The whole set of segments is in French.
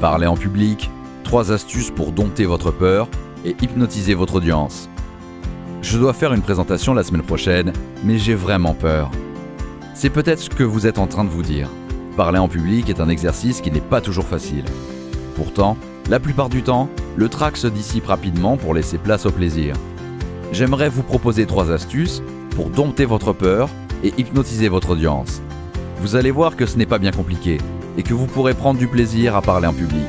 Parler en public, 3 astuces pour dompter votre peur et hypnotiser votre audience. Je dois faire une présentation la semaine prochaine, mais j'ai vraiment peur. C'est peut-être ce que vous êtes en train de vous dire. Parler en public est un exercice qui n'est pas toujours facile. Pourtant, la plupart du temps, le trac se dissipe rapidement pour laisser place au plaisir. J'aimerais vous proposer 3 astuces pour dompter votre peur et hypnotiser votre audience. Vous allez voir que ce n'est pas bien compliqué et que vous pourrez prendre du plaisir à parler en public.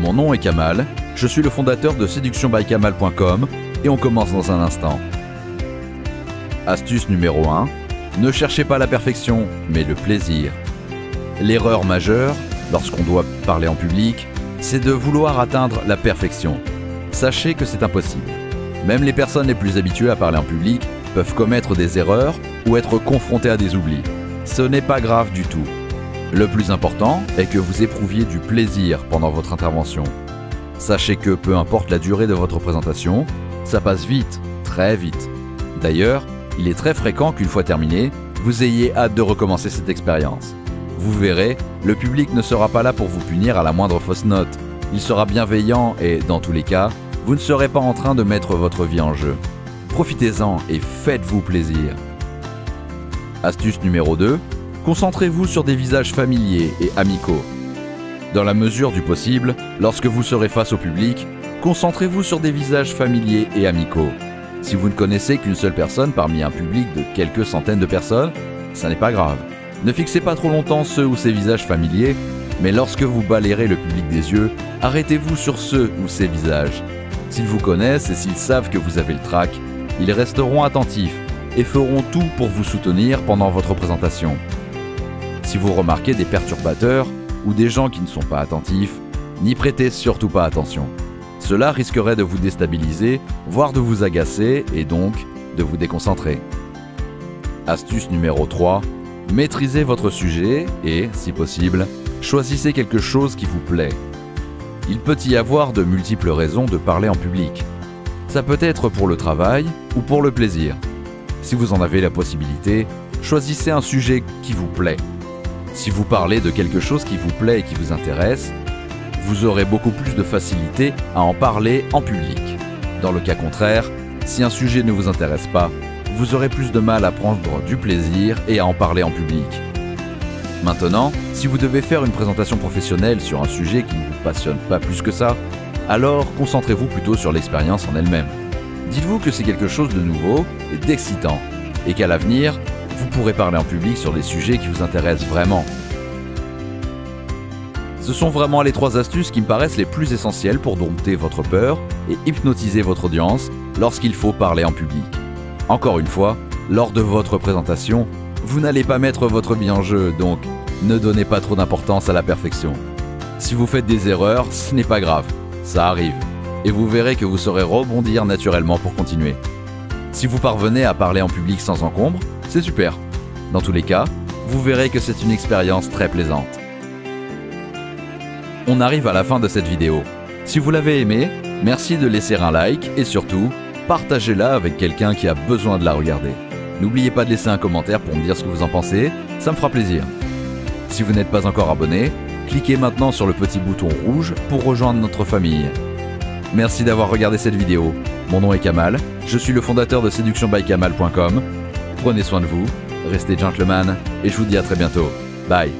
Mon nom est Kamal, je suis le fondateur de séductionbykamal.com et on commence dans un instant. Astuce numéro 1, ne cherchez pas la perfection, mais le plaisir. L'erreur majeure, lorsqu'on doit parler en public, c'est de vouloir atteindre la perfection. Sachez que c'est impossible. Même les personnes les plus habituées à parler en public peuvent commettre des erreurs ou être confrontées à des oublis. Ce n'est pas grave du tout. Le plus important est que vous éprouviez du plaisir pendant votre intervention. Sachez que peu importe la durée de votre présentation, ça passe vite, très vite. D'ailleurs, il est très fréquent qu'une fois terminé, vous ayez hâte de recommencer cette expérience. Vous verrez, le public ne sera pas là pour vous punir à la moindre fausse note. Il sera bienveillant et, dans tous les cas, vous ne serez pas en train de mettre votre vie en jeu. Profitez-en et faites-vous plaisir. Astuce numéro 2. Concentrez-vous sur des visages familiers et amicaux. Dans la mesure du possible, lorsque vous serez face au public, concentrez-vous sur des visages familiers et amicaux. Si vous ne connaissez qu'une seule personne parmi un public de quelques centaines de personnes, ça n'est pas grave. Ne fixez pas trop longtemps ceux ou ces visages familiers, mais lorsque vous balayerez le public des yeux, arrêtez-vous sur ceux ou ces visages. S'ils vous connaissent et s'ils savent que vous avez le trac, ils resteront attentifs et feront tout pour vous soutenir pendant votre présentation. Si vous remarquez des perturbateurs ou des gens qui ne sont pas attentifs, n'y prêtez surtout pas attention. Cela risquerait de vous déstabiliser, voire de vous agacer et donc de vous déconcentrer. Astuce numéro 3. Maîtrisez votre sujet et, si possible, choisissez quelque chose qui vous plaît. Il peut y avoir de multiples raisons de parler en public. Ça peut être pour le travail ou pour le plaisir. Si vous en avez la possibilité, choisissez un sujet qui vous plaît. Si vous parlez de quelque chose qui vous plaît et qui vous intéresse, vous aurez beaucoup plus de facilité à en parler en public. Dans le cas contraire, si un sujet ne vous intéresse pas, vous aurez plus de mal à prendre du plaisir et à en parler en public. Maintenant, si vous devez faire une présentation professionnelle sur un sujet qui ne vous passionne pas plus que ça, alors concentrez-vous plutôt sur l'expérience en elle-même. Dites-vous que c'est quelque chose de nouveau et d'excitant, et qu'à l'avenir, vous pourrez parler en public sur des sujets qui vous intéressent vraiment. Ce sont vraiment les 3 astuces qui me paraissent les plus essentielles pour dompter votre peur et hypnotiser votre audience lorsqu'il faut parler en public. Encore une fois, lors de votre présentation, vous n'allez pas mettre votre vie en jeu, donc ne donnez pas trop d'importance à la perfection. Si vous faites des erreurs, ce n'est pas grave, ça arrive, et vous verrez que vous saurez rebondir naturellement pour continuer. Si vous parvenez à parler en public sans encombre, c'est super. Dans tous les cas, vous verrez que c'est une expérience très plaisante. On arrive à la fin de cette vidéo. Si vous l'avez aimée, merci de laisser un like et surtout, partagez-la avec quelqu'un qui a besoin de la regarder. N'oubliez pas de laisser un commentaire pour me dire ce que vous en pensez, ça me fera plaisir. Si vous n'êtes pas encore abonné, cliquez maintenant sur le petit bouton rouge pour rejoindre notre famille. Merci d'avoir regardé cette vidéo. Mon nom est Kamal, je suis le fondateur de séductionbykamal.com. Prenez soin de vous, restez gentleman et je vous dis à très bientôt. Bye.